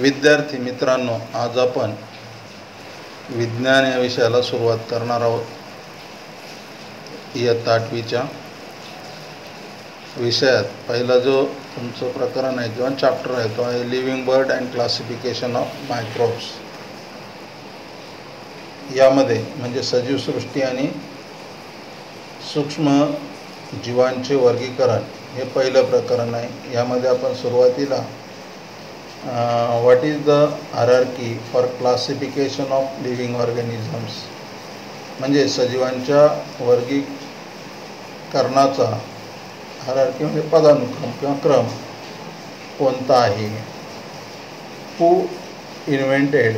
विद्यार्थी मित्रांनो, आज आपण विज्ञान या विषयाला सुरुवात करणार आहोत. इयत्ता 8वीच्या विषयात पहिला जो तुमचं प्रकरण आहे किंवा चॅप्टर आहे तो आहे living bird and classification of microbes. यामध्ये म्हणजे सजीवसृष्टी आणि सूक्ष्म जीवांचे वर्गीकरण हे पहिलं प्रकरण आहे. यामध्ये आपण सुरुवातीला what is the hierarchy for classification of living organisms म्हणजे सजीवांच्या वर्गीकरणाचा हायरार्की म्हणजे पदानुक्रम किंवा क्रम कोणता आहे. Who invented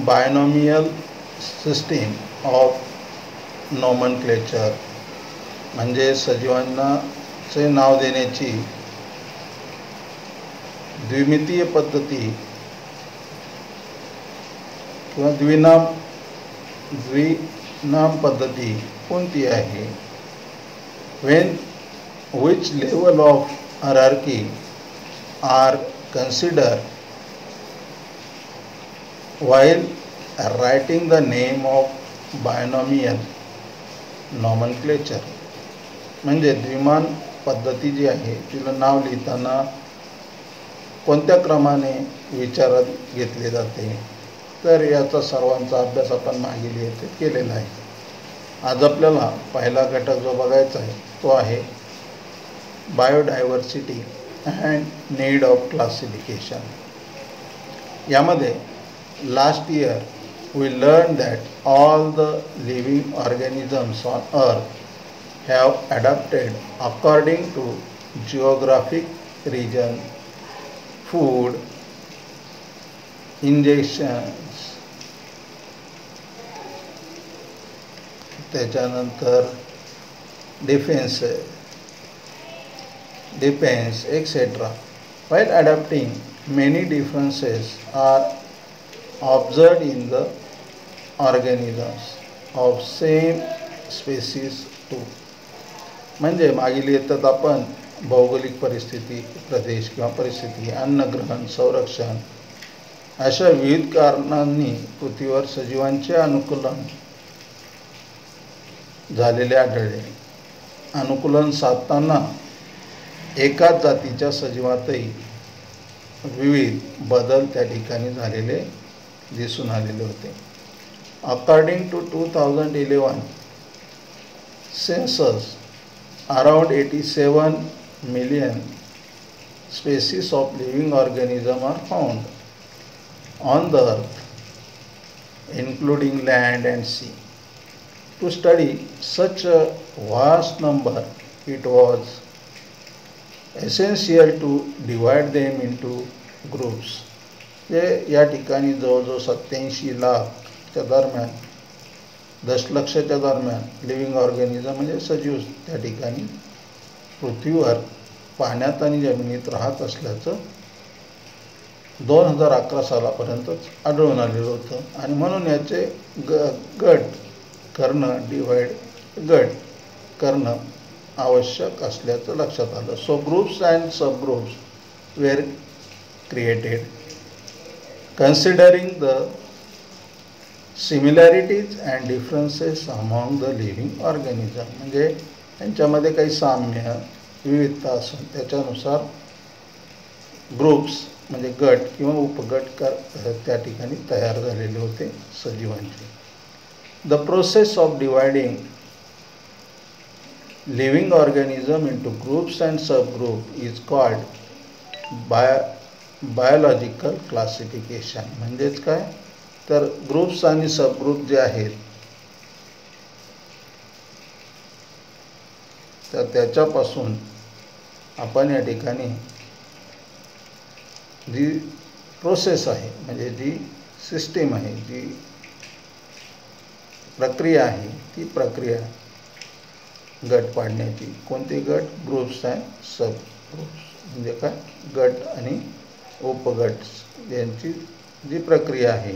binomial system of nomenclature म्हणजे सजीवांनाचे नाव देण्याची द्विमितीय पद्धती किंवा द्विनाम पद्धती कोणती आहे. when which level of hierarchy are considered while writing the name of binomial nomenclature म्हणजे द्विमान पद्धती जी आहे तिला नाव लिहिताना कोणत्या क्रमाने विचारात घेतले जाते. तर याचा सर्वांचा अभ्यास आपण मागील येथे केलेला आहे. आज आपल्याला पहिला घटक जो बघायचा आहे तो आहे biodiversity and need of classification. यामध्ये last year we learn that all the living organisms on earth have adapted according to geographic region, food, injections, त्याच्यानंतर defense, etc. While adapting, many differences are observed in the organisms of same species too. म्हणजे मागील येतात आपण भौगोलिक परिस्थिती, प्रदेश किंवा परिस्थिती, अन्नग्रहण, संरक्षण अशा विविध कारणांनी पृथ्वीवर सजीवांचे अनुकूलन झालेले आढळले. अनुकूलन साधताना एकाच जातीच्या सजीवातही विविध बदल त्या ठिकाणी झालेले दिसून आलेले होते. According to 2011 census around 87 million species of living organisms are found on the earth, including land and sea. To study such a vast number, it was essential to divide them into groups. या ठिकाणी जवळजवळ 87 लाखच्या दरम्यान, दशलक्षाच्या दरम्यान living organism म्हणजे सजीव त्या ठिकाणी पृथ्वीवर पाण्यात आणि जमिनीत राहत असल्याचं 2011 सालापर्यंतच आढळून आलेलं होतं. आणि म्हणून याचे गट करणं आवश्यक असल्याचं लक्षात आलं. So groups and sub groups were created considering the similarities and differences among the living organism म्हणजे त्यांच्यामध्ये काही साम्य विविधता असून त्याच्यानुसार ग्रुप्स म्हणजे गट किंवा उपगट त्या ठिकाणी तयार झालेले होते सजीवांचे. The process of dividing living organism into groups and sub group is called biological classification. म्हणजेच काय तर ग्रुप्स आणि सब ग्रुप जे आहेत तर त्याच्यापासून आपण या ठिकाणी जी प्रोसेस आहे म्हणजे जी सिस्टीम आहे, जी प्रक्रिया आहे ती प्रक्रिया गट पाडण्याची. कोणते गट? ग्रुप्स अँड सब ग्रुप्स म्हणजे काय गट आणि उपगट यांची जी प्रक्रिया आहे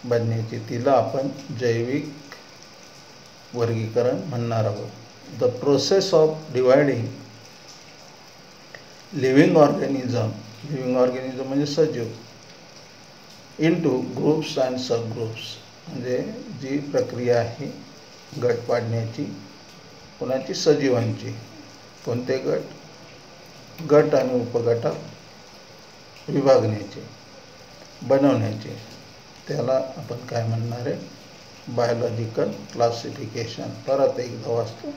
बनण्याची तिला आपण जैविक वर्गीकरण म्हणणार आहोत. The process of dividing living organism living organism म्हणजे सजीव, इंटू ग्रुप्स अँड सबग्रुप्स म्हणजे जी प्रक्रिया आहे गट पाडण्याची कोणाची, सजीवांची. कोणते गट? गट आणि उपगटात विभागण्याचे, बनवण्याचे. त्याला आपण काय म्हणणार आहे? Biological classification. परत एकदा वाचतो.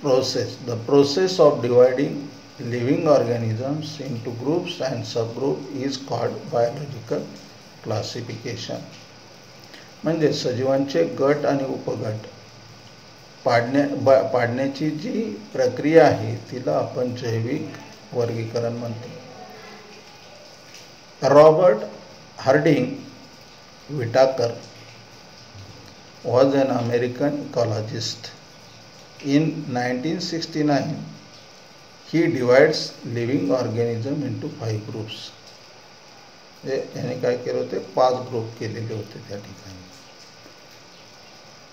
Process, the process of dividing living organisms into groups and subgroup is called biological classification. म्हणजे सजीवांचे गट आणि उपगट पाडण्याची जी प्रक्रिया आहे तिला आपण जैविक वर्गीकरण म्हणतो. Robert Harding Whittaker was an American ecologist. In 1969, he divides living organism into 5 groups. याने काय केलं होते? 5 ग्रुप केलेले होते त्या ठिकाणी.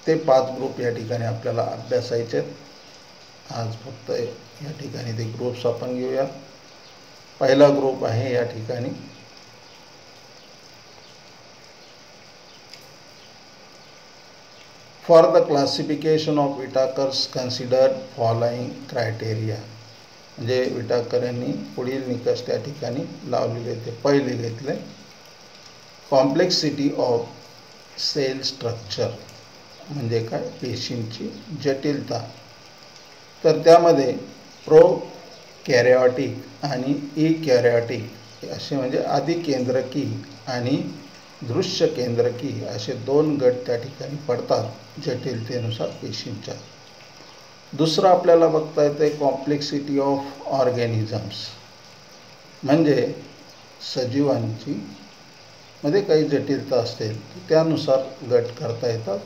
ते 5 ग्रुप या ठिकाणी आपल्याला अभ्यासायचे. आज फक्त या ठिकाणी ते ग्रुप्स आपण घेऊया. पहिला ग्रुप आहे या ठिकाणी For the classification of Whitaker's considered following criteria. म्हणजे विटाकर यांनी पुढील निकष त्या ठिकाणी लावलेले होते. पहिले घेतले कॉम्प्लेक्सिटी ऑफ सेल स्ट्रक्चर म्हणजे काय? पेशींची जटिलता. तर त्यामध्ये प्रोकॅरियोटिक आणि इकॅरियोटिक असे म्हणजे आदिकेंद्रकी आणि दृश्य केंद्रकी असे 2 गट त्या ठिकाणी पडतात जटिलतेनुसार पेशींच्या. दुसरं आपल्याला बघता येते कॉम्प्लेक्सिटी ऑफ ऑर्गॅनिझम्स म्हणजे सजीवांची मध्ये काही जटिलता असेल त्यानुसार गट करता येतात.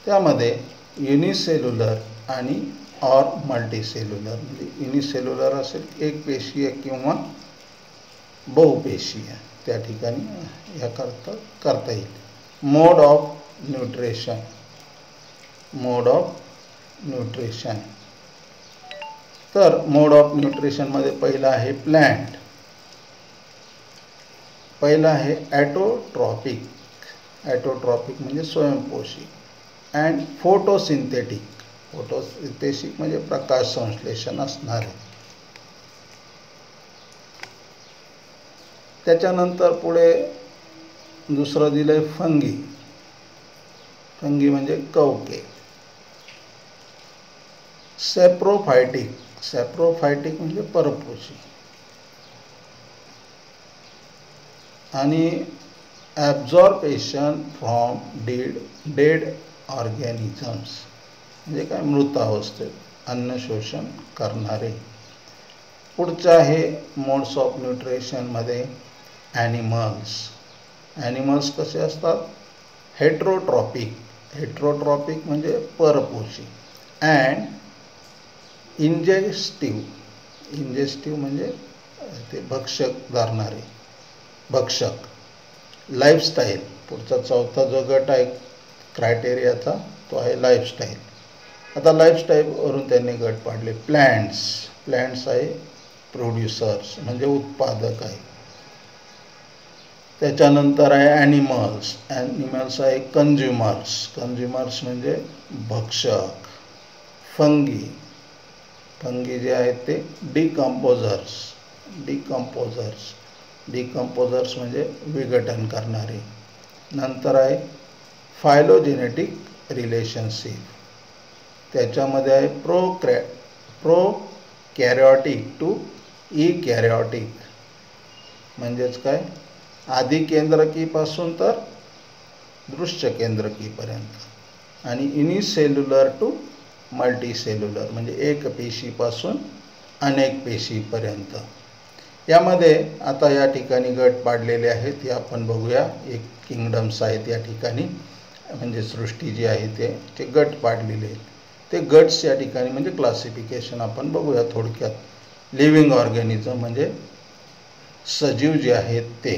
त्यामध्ये युनिसेल्युलर आणि ऑर मल्टीसेल्युलर. म्हणजे युनिसेल्युलर असेल एक पेशीय किंवा बहुपेशीय त्या ठिकाणी या करता येईल. Mode of nutrition. Mode of nutrition. तर मोड ऑफ न्यूट्रिशनमध्ये पहिला आहे प्लॅन्ट. पहिला आहे ॲटोट्रॉपिक. ॲटोट्रॉपिक म्हणजे स्वयंपोषी. And photosynthetic. फोटोसिंथेसिस म्हणजे प्रकाश संश्लेषण असणारे. त्याच्यानंतर पुढे दुसरं दिलंय फंगी. फंगी म्हणजे कवके. सॅप्रोफायटिक. सॅप्रोफायटिक म्हणजे परपोषी. आणि ॲब्झॉर्बेशन फ्रॉम डेड ऑर्गॅनिझम्स म्हणजे काय? मृत अवस्थेत अन्न शोषण करणारे. पुढचं आहे मोड्स ऑफ न्यूट्रिशनमध्ये ॲनिमल्स. ॲनिमल्स कसे असतात? हेट्रोट्रॉपिक. हेट्रोट्रॉपिक म्हणजे परपोषी. अँड इंजेस्टिव्ह. इंजेस्टिव्ह म्हणजे ते भक्षक धरणारे, भक्षक. लाईफस्टाईल. पुढचा चौथा जो गट आहे क्रायटेरियाचा तो आहे लाईफस्टाईल. आता लाईफस्टाईलवरून त्यांनी गट पाडले. प्लॅन्ट्स. प्लॅन्ट्स आहे प्रोड्युसर्स म्हणजे उत्पादक आहे. त्याच्यानंतर आहे ॲनिमल्स. ॲनिमल्स आहे कंझ्युमर्स. कंझ्युमर्स म्हणजे भक्षक. फंगी. फंगी जे आहेत ते डिकम्पोजर्स. डिकम्पोजर्स. डिकम्पोजर्स म्हणजे विघटन करणारे. नंतर आहे फायलोजेनेटिक रिलेशनशिप. त्याच्यामध्ये आहे प्रोकॅरियोटिक टू इकॅरियोटिक म्हणजेच काय? आदिकेंद्रकीपासून तर दृश्य केंद्रकीपर्यंत. आणि युनिसेल्युलर टू मल्टीसेल्युलर म्हणजे एक पेशीपासून अनेक पेशीपर्यंत. यामध्ये आता या ठिकाणी गट पाडलेले आहेत हे आपण बघूया. एक किंगडम्स आहेत या ठिकाणी म्हणजे सृष्टी जी आहे ते गट पाडलेले आहेत. ते गट्स या ठिकाणी म्हणजे क्लासिफिकेशन आपण बघूया थोडक्यात. लिव्हिंग ऑर्गॅनिझम म्हणजे सजीव जे आहेत ते.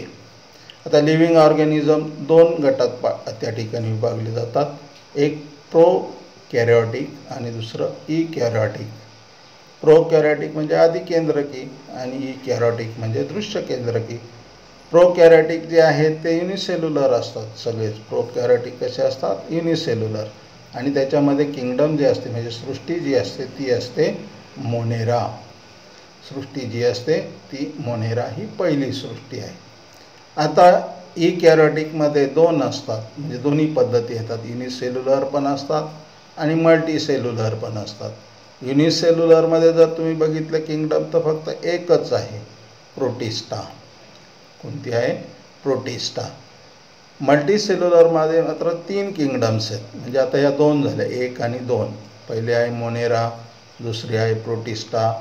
आता लिव्हिंग ऑर्गॅनिझम 2 गटात त्या ठिकाणी विभागले जातात. एक प्रोकॅरियोटिक आणि दुसरं इकॅरियोटिक. प्रोकॅरियोटिक म्हणजे आदिकेंद्रकी आणि इकॅरियोटिक म्हणजे दृश्य केंद्रकी. प्रोकॅरियोटिक जे आहेत ते युनिसेल्युलर असतात सगळेच. प्रोकॅरियोटिक कसे असतात? युनिसेल्युलर. आणि त्याच्यामध्ये किंगडम जे असते म्हणजे सृष्टी जी असते ती असते मोनेरा. सृष्टी जी असते ती मोनेरा ही पहिली सृष्टी आहे. आता इकॅरियोटिकमध्ये दोन असतात म्हणजे दोन्ही पद्धती येतात. युनिसेल्युलर पण असतात आणि मल्टीसेल्युलर पण असतात. युनिसेल्युलरमध्ये जर तुम्ही बघितलं किंगडम तर फक्त एकच आहे, प्रोटिस्टा. कोणती आहे? प्रोटिस्टा. मल्टीसेल्युलरमध्ये मात्र 3 किंगडम्स आहेत. म्हणजे आता ह्या 2 झाल्या, 1 आणि 2. पहिले आहे मोनेरा, दुसरी आहे प्रोटिस्टा.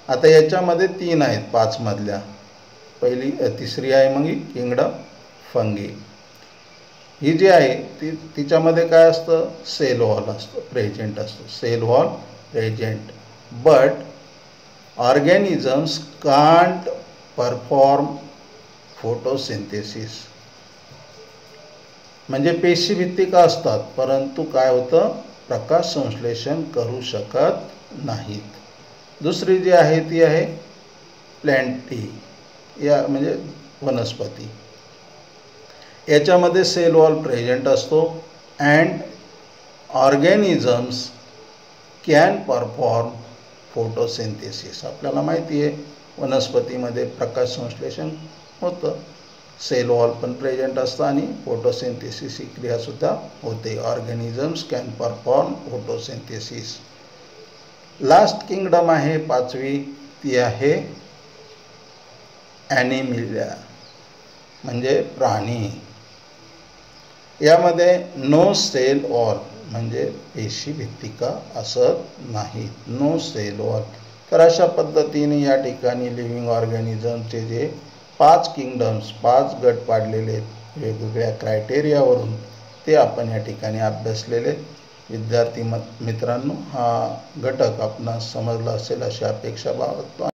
आता याच्यामध्ये 3 आहेत 5 मधल्या. तिसरी आहे मग ही किंगडम फंगी. ही जी आहे तिच्यामध्ये काय असतं? सेल वॉल असतं, प्रेझेंट असतं. Cell wall present. But organisms can't perform photosynthesis. म्हणजे पेशीभित्तिका असतात परंतु काय होतं? प्रकाश संश्लेषण करू शकत नाहीत. दुसरी जी आहे ती आहे प्लॅन्टी, या म्हणजे वनस्पती. याच्यामध्ये सेल वॉल प्रेझेंट असतो and organisms can perform photosynthesis. आपल्याला माहिती आहे वनस्पतीमध्ये प्रकाश संश्लेषण होतं, सेल वॉल पण प्रेझेंट असतं आणि फोटोसिंथेसिस ही क्रियासुद्धा होते. Organisms can perform photosynthesis. Last kingdom आहे 5वी, ती आहे ॲनिमिलिया म्हणजे प्राणी. यामध्ये नो सेल वॉल म्हणजे पेशीभित्तिका असत नाही. No cell wall. तर अशा पद्धतीने या ठिकाणी लिव्हिंग ऑर्गॅनिझमचे जे 5 किंगडम्स, 5 गट पाडलेले वेगवेगळ्या क्रायटेरियावरून, ते आपण या ठिकाणी अभ्यासलेले. विद्यार्थी मित्रांनो, हा घटक आपणास समजला असेल अशी अपेक्षा बाळगतो.